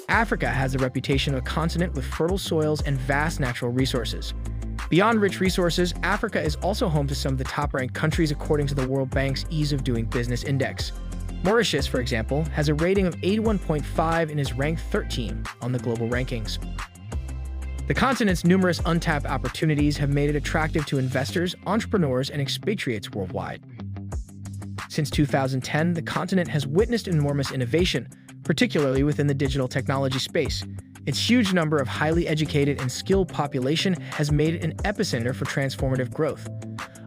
Africa has the reputation of a continent with fertile soils and vast natural resources. Beyond rich resources, Africa is also home to some of the top-ranked countries according to the World Bank's Ease of Doing Business Index. Mauritius, for example, has a rating of 81.5 and is ranked 13 on the global rankings. The continent's numerous untapped opportunities have made it attractive to investors, entrepreneurs, and expatriates worldwide. Since 2010, the continent has witnessed enormous innovation, particularly within the digital technology space. Its huge number of highly educated and skilled population has made it an epicenter for transformative growth.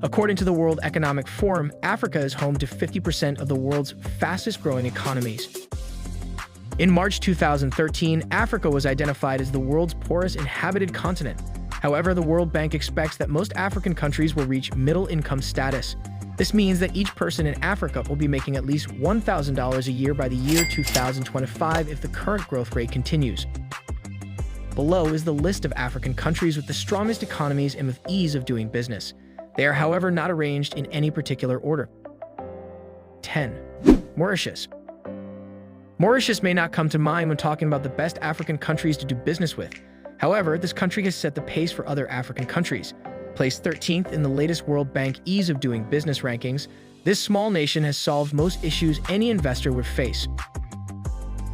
According to the World Economic Forum, Africa is home to 50% of the world's fastest-growing economies. In March 2013, Africa was identified as the world's poorest inhabited continent. However, the World Bank expects that most African countries will reach middle-income status. This means that each person in Africa will be making at least $1,000 a year by the year 2025 if the current growth rate continues. Below is the list of African countries with the strongest economies and with ease of doing business. They are, however, not arranged in any particular order. 10. Mauritius. Mauritius may not come to mind when talking about the best African countries to do business with. However, this country has set the pace for other African countries. Placed 13th in the latest World Bank Ease of Doing Business rankings, this small nation has solved most issues any investor would face.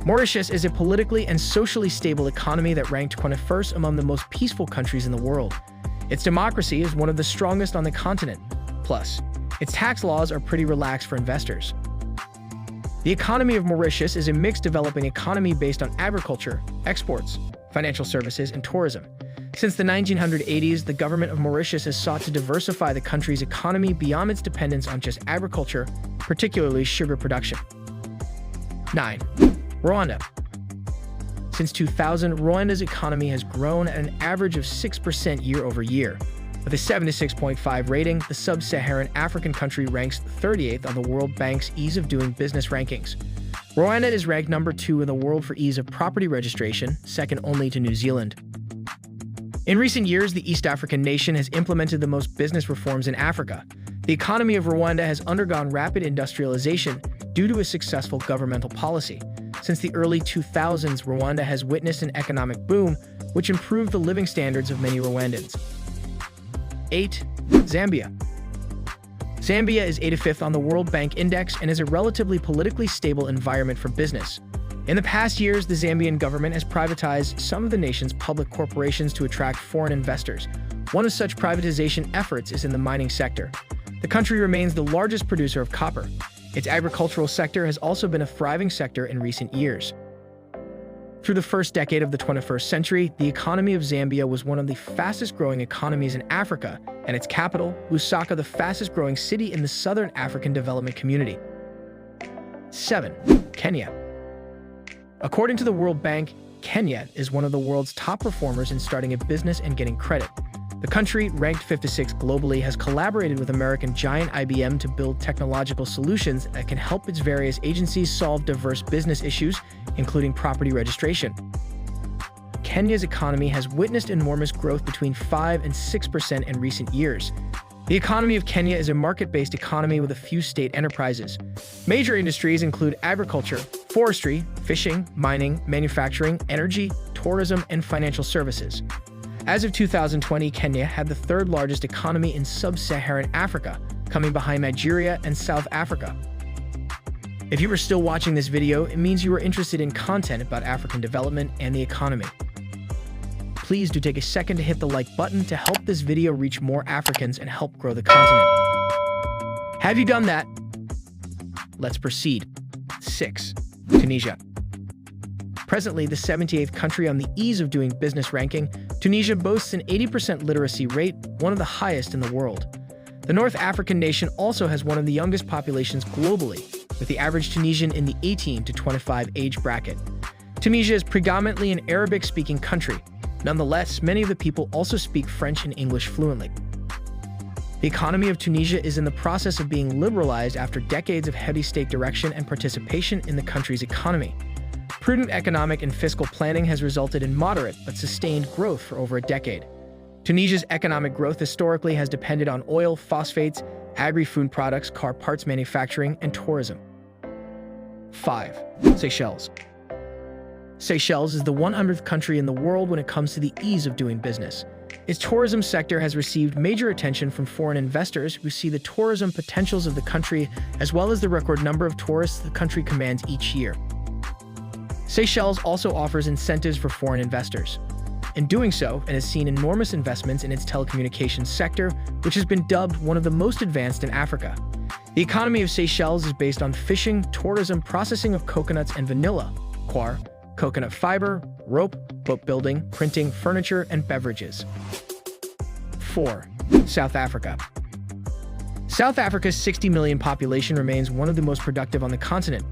Mauritius is a politically and socially stable economy that ranked 21st among the most peaceful countries in the world. Its democracy is one of the strongest on the continent. Plus, its tax laws are pretty relaxed for investors. The economy of Mauritius is a mixed developing economy based on agriculture, exports, financial services, and tourism. Since the 1980s, the government of Mauritius has sought to diversify the country's economy beyond its dependence on just agriculture, particularly sugar production. 9. Rwanda. Since 2000, Rwanda's economy has grown at an average of 6% year-over-year. With a 76.5 rating, the sub-Saharan African country ranks 38th on the World Bank's Ease of Doing Business rankings. Rwanda is ranked number 2 in the world for ease of property registration, second only to New Zealand. In recent years, the East African nation has implemented the most business reforms in Africa. The economy of Rwanda has undergone rapid industrialization due to a successful governmental policy. Since the early 2000s, Rwanda has witnessed an economic boom, which improved the living standards of many Rwandans. 8. Zambia. Zambia is 85th on the World Bank Index and is a relatively politically stable environment for business. In the past years, the Zambian government has privatized some of the nation's public corporations to attract foreign investors. One of such privatization efforts is in the mining sector. The country remains the largest producer of copper. Its agricultural sector has also been a thriving sector in recent years. Through the first decade of the 21st century, the economy of Zambia was one of the fastest-growing economies in Africa, and its capital, Lusaka, the fastest-growing city in the Southern African Development Community. 7. Kenya. According to the World Bank, Kenya is one of the world's top performers in starting a business and getting credit. The country, ranked 56th globally, has collaborated with American giant IBM to build technological solutions that can help its various agencies solve diverse business issues, including property registration. Kenya's economy has witnessed enormous growth between 5 and 6% in recent years. The economy of Kenya is a market-based economy with a few state enterprises. Major industries include agriculture, forestry, fishing, mining, manufacturing, energy, tourism, and financial services. As of 2020, Kenya had the third largest economy in sub-Saharan Africa, coming behind Nigeria and South Africa. If you are still watching this video, it means you are interested in content about African development and the economy. Please do take a second to hit the like button to help this video reach more Africans and help grow the continent. Have you done that? Let's proceed. 6. Tunisia. Presently the 78th country on the Ease of Doing Business ranking, Tunisia boasts an 80% literacy rate, one of the highest in the world. The North African nation also has one of the youngest populations globally, with the average Tunisian in the 18 to 25 age bracket. Tunisia is predominantly an Arabic-speaking country. Nonetheless, many of the people also speak French and English fluently. The economy of Tunisia is in the process of being liberalized after decades of heavy state direction and participation in the country's economy. Prudent economic and fiscal planning has resulted in moderate but sustained growth for over a decade. Tunisia's economic growth historically has depended on oil, phosphates, agri-food products, car parts manufacturing, and tourism. 5. Seychelles. Seychelles is the 100th country in the world when it comes to the ease of doing business. Its tourism sector has received major attention from foreign investors who see the tourism potentials of the country as well as the record number of tourists the country commands each year. Seychelles also offers incentives for foreign investors. In doing so, it has seen enormous investments in its telecommunications sector, which has been dubbed one of the most advanced in Africa. The economy of Seychelles is based on fishing, tourism, processing of coconuts and vanilla, coir, coconut fiber, rope, boat building, printing, furniture, and beverages. 4. South Africa. South Africa's 60 million population remains one of the most productive on the continent.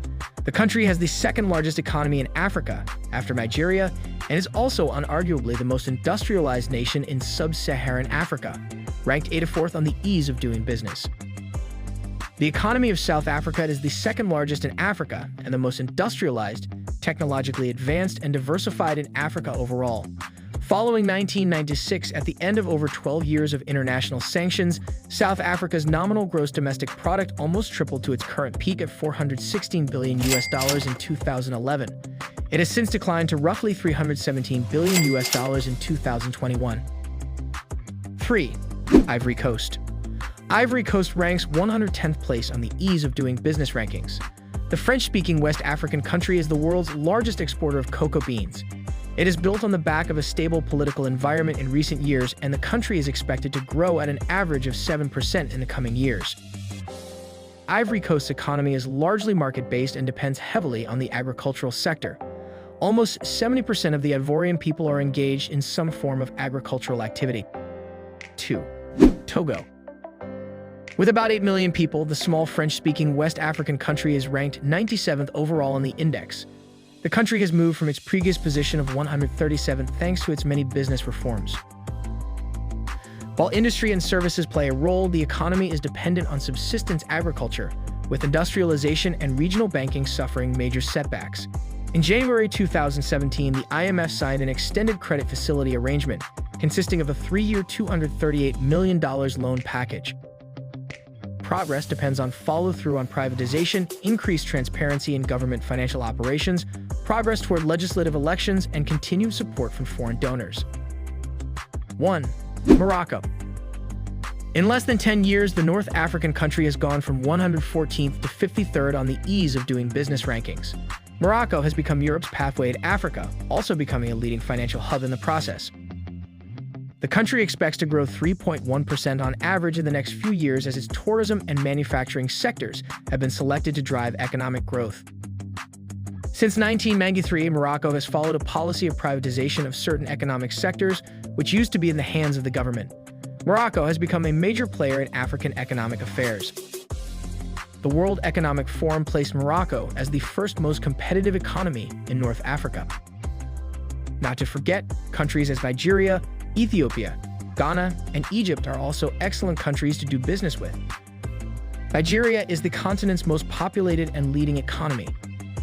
The country has the second largest economy in Africa, after Nigeria, and is also unarguably the most industrialized nation in sub-Saharan Africa, ranked 84th on the ease of doing business. The economy of South Africa is the second largest in Africa and the most industrialized, technologically advanced, and diversified in Africa overall. Following 1996, at the end of over 12 years of international sanctions, South Africa's nominal gross domestic product almost tripled to its current peak at $416 billion in 2011. It has since declined to roughly $317 billion in 2021. 3. Ivory Coast. Ivory Coast ranks 110th place on the ease of doing business rankings. The French-speaking West African country is the world's largest exporter of cocoa beans. It is built on the back of a stable political environment in recent years, and the country is expected to grow at an average of 7% in the coming years. Ivory Coast's economy is largely market-based and depends heavily on the agricultural sector. Almost 70% of the Ivorian people are engaged in some form of agricultural activity. 2. Togo. With about 8 million people, the small French-speaking West African country is ranked 97th overall on the index. The country has moved from its previous position of 137th thanks to its many business reforms. While industry and services play a role, the economy is dependent on subsistence agriculture, with industrialization and regional banking suffering major setbacks. In January 2017, the IMF signed an extended credit facility arrangement, consisting of a 3-year $238 million loan package. Progress depends on follow-through on privatization, increased transparency in government financial operations, progress toward legislative elections, and continued support from foreign donors. 1. Morocco. In less than 10 years, the North African country has gone from 114th to 53rd on the ease of doing business rankings. Morocco has become Europe's pathway to Africa, also becoming a leading financial hub in the process. The country expects to grow 3.1% on average in the next few years as its tourism and manufacturing sectors have been selected to drive economic growth. Since 1993, Morocco has followed a policy of privatization of certain economic sectors, which used to be in the hands of the government. Morocco has become a major player in African economic affairs. The World Economic Forum placed Morocco as the first most competitive economy in North Africa. Not to forget, countries as Nigeria, Ethiopia, Ghana, and Egypt are also excellent countries to do business with. Nigeria is the continent's most populated and leading economy.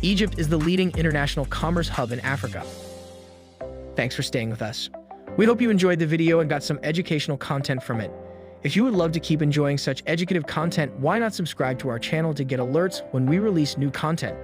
Egypt is the leading international commerce hub in Africa. Thanks for staying with us. We hope you enjoyed the video and got some educational content from it. If you would love to keep enjoying such educative content, why not subscribe to our channel to get alerts when we release new content?